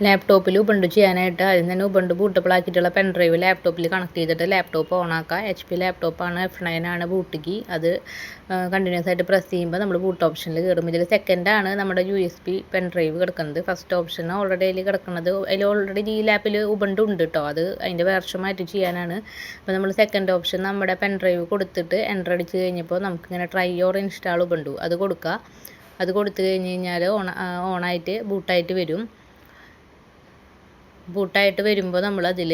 ലാപ്ടോപ്പിൽ ഉബുണ്ടു ചെയ്യാനായിട്ട് ആദ്യം തന്നെ ഉബുണ്ടു ബൂട്ടബിൾ ആക്കിയിട്ടുള്ള പെൻ ഡ്രൈവ് ലാപ്ടോപ്പിൽ കണക്ട് ചെയ്തിട്ട് ലാപ്ടോപ്പ് ഓൺ ആക്കുക. HP ലാപ്ടോപ്പാണ്, F9 ആണ് ബൂട്ട് കീ. അത് കണ്ടിന്യൂസ് ആയിട്ട് പ്രസ് ചെയ്യുമ്പോൾ നമ്മൾ ബൂട്ട് ഓപ്ഷനിൽ കയറും. ഇതിൽ സെക്കൻഡാണ് നമ്മുടെ USB പെൻ ഡ്രൈവ് കിടക്കുന്നത്. ഫസ്റ്റ് ഓപ്ഷൻ ഓൾറെഡി അതിൽ കിടക്കുന്നത്, അതിൽ ഓൾറെഡി ഈ ലാപ്പിൽ ഉബുണ്ടു ഉണ്ട് കേട്ടോ. അത് അതിൻ്റെ വേർഷൻ മാറ്റി ചെയ്യാനാണ്. അപ്പോൾ നമ്മൾ സെക്കൻഡ് ഓപ്ഷൻ നമ്മുടെ പെൻ ഡ്രൈവ് കൊടുത്തിട്ട് എൻ്റർ അടിച്ച് കഴിഞ്ഞപ്പോൾ നമുക്കിങ്ങനെ ട്രൈ ഓർ ഇൻസ്റ്റാൾ ഉബുണ്ടു അത് കൊടുക്കുക. അത് കൊടുത്തു കഴിഞ്ഞ് കഴിഞ്ഞാൽ ഓണായിട്ട് ബൂട്ടായിട്ട് വരും. ബൂട്ടായിട്ട് വരുമ്പോൾ നമ്മളതിൽ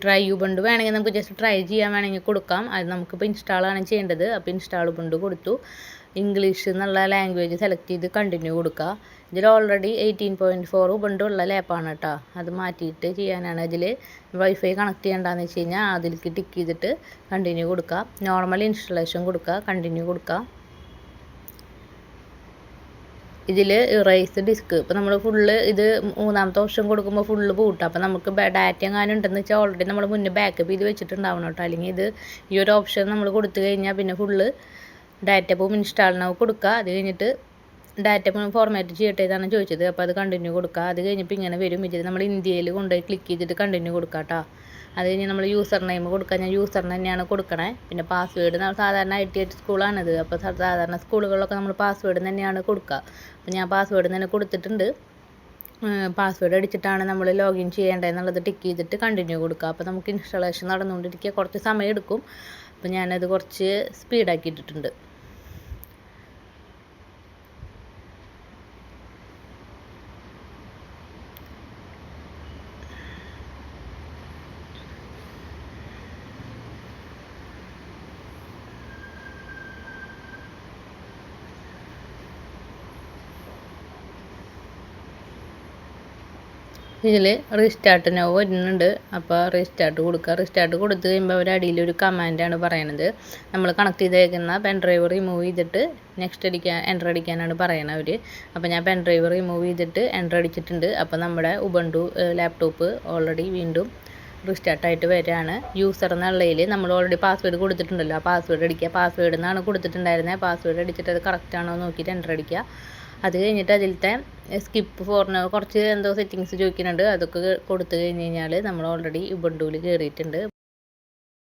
ട്രൈ ഉബുണ്ടു വേണമെങ്കിൽ നമുക്ക് ജസ്റ്റ് ട്രൈ ചെയ്യാൻ വേണമെങ്കിൽ കൊടുക്കാം. അത് നമുക്കിപ്പോൾ ഇൻസ്റ്റാളാണ് ചെയ്യേണ്ടത്. അപ്പോൾ ഇൻസ്റ്റാൾ ഉബുണ്ടു കൊടുത്തു. ഇംഗ്ലീഷ് എന്നുള്ള ലാംഗ്വേജ് സെലക്ട് ചെയ്ത് കണ്ടിന്യൂ കൊടുക്കുക. ഇതിൽ ഓൾറെഡി 18.4 ഉബുണ്ടു ഉള്ള ലാപ്പാണ് കേട്ടോ. അത് മാറ്റിയിട്ട് ചെയ്യാനാണ്. ഇതിൽ വൈഫൈ കണക്ട് ചെയ്യേണ്ടതെന്ന് വെച്ച് കഴിഞ്ഞാൽ അതിലേക്ക് ടിക്ക് ചെയ്തിട്ട് കണ്ടിന്യൂ കൊടുക്കുക. നോർമൽ ഇൻസ്റ്റാളേഷൻ കൊടുക്കുക, കണ്ടിന്യൂ കൊടുക്കുക. ഇതിൽ ഇറേസ് ഡിസ്ക് ഇപ്പോൾ നമ്മൾ ഫുള്ള് ഇത് മൂന്നാമത്തെ ഓപ്ഷൻ കൊടുക്കുമ്പോൾ ഫുള്ള് പൂട്ടാം. അപ്പോൾ നമുക്ക് ഡാറ്റ എങ്ങാനും ഉണ്ടെന്ന് വെച്ചാൽ ഓൾറെഡി നമ്മൾ മുന്നേ ബാക്കപ്പ് ചെയ്ത് വെച്ചിട്ടുണ്ടാവണം കേട്ടോ. അല്ലെങ്കിൽ ഇത് ഈ ഒരു ഓപ്ഷൻ നമ്മൾ കൊടുത്തു കഴിഞ്ഞാൽ പിന്നെ ഫുള്ള് ഡാറ്റ പോകും. ഇൻസ്റ്റാളിനാവും കൊടുക്കുക. അത് കഴിഞ്ഞിട്ട് ഡാറ്റ ഫോർമാറ്റ് ചെയ്യട്ടെ എന്നാണ് ചോദിച്ചത്. അപ്പോൾ അത് കണ്ടിന്യൂ കൊടുക്കുക. അത് കഴിഞ്ഞപ്പോൾ ഇങ്ങനെ വരും. ഇതിൽ നമ്മൾ ഇന്ത്യയിൽ കൊണ്ടുപോയി ക്ലിക്ക് ചെയ്തിട്ട് കണ്ടിന്യൂ കൊടുക്കുക കേട്ടോ. അത് കഴിഞ്ഞ് നമ്മൾ യൂസർ നെയിം കൊടുക്കുക. ഞാൻ യൂസർ തന്നെയാണ് കൊടുക്കണേ. പിന്നെ പാസ്വേഡ് സാധാരണ ITH സ്കൂളാണിത്. അപ്പോൾ സാധാരണ സ്കൂളുകളിലൊക്കെ നമ്മൾ പാസ്വേഡ് തന്നെയാണ് കൊടുക്കുക. അപ്പോൾ ഞാൻ പാസ്വേഡ് തന്നെ കൊടുത്തിട്ടുണ്ട്. പാസ്വേഡ് അടിച്ചിട്ടാണ് നമ്മൾ ലോഗിൻ ചെയ്യേണ്ടതെന്നുള്ളത് ടിക്ക് ചെയ്തിട്ട് കണ്ടിന്യൂ കൊടുക്കുക. അപ്പോൾ നമുക്ക് ഇൻസ്റ്റാളേഷൻ നടന്നുകൊണ്ടിരിക്കുക. കുറച്ച് സമയം എടുക്കും. അപ്പോൾ ഞാനത് കുറച്ച് സ്പീഡാക്കി ഇട്ടിട്ടുണ്ട്. ഇതിൽ റീസ്റ്റാർട്ട് നൗ വരുന്നുണ്ട്. അപ്പോൾ റീസ്റ്റാർട്ട് കൊടുക്കുക. റീസ്റ്റാർട്ട് കൊടുത്തു കഴിയുമ്പോൾ അവർ അടിയിലൊരു കമാൻഡാണ് പറയണത്. നമ്മൾ കണക്ട് ചെയ്തേക്കുന്ന പെൻ ഡ്രൈവ് റിമൂവ് ചെയ്തിട്ട് നെക്സ്റ്റ് എൻ്റർ അടിക്കാനാണ് പറയണത് അവർ. അപ്പോൾ ഞാൻ പെൻ ഡ്രൈവ് റിമൂവ് ചെയ്തിട്ട് എൻ്റർ അടിച്ചിട്ടുണ്ട്. അപ്പോൾ നമ്മുടെ ഉബുണ്ടു ലാപ്ടോപ്പ് ഓൾറെഡി വീണ്ടും റീസ്റ്റാർട്ടായിട്ട് വരികയാണ്. യൂസർ എന്നുള്ളതിൽ നമ്മൾ ഓൾറെഡി പാസ്വേഡ് കൊടുത്തിട്ടുണ്ടല്ലോ. ആ പാസ്വേഡ് അടിക്കുക. പാസ്വേഡ് എന്നാണ് കൊടുത്തിട്ടുണ്ടായിരുന്നത്. പാസ്വേഡ് അടിച്ചിട്ട് അത് കറക്റ്റാണോ നോക്കിയിട്ട് എൻ്റർ അടിക്കുക. അത് കഴിഞ്ഞിട്ട് അതിലത്തെ സ്കിപ്പ് ഫോറിന് കുറച്ച് എന്തോ സെറ്റിങ്സ് ചോദിക്കുന്നുണ്ട്. അതൊക്കെ കൊടുത്തു കഴിഞ്ഞ് കഴിഞ്ഞാൽ നമ്മൾ ഓൾറെഡി ഉബുണ്ടുവിൽ കയറിയിട്ടുണ്ട്.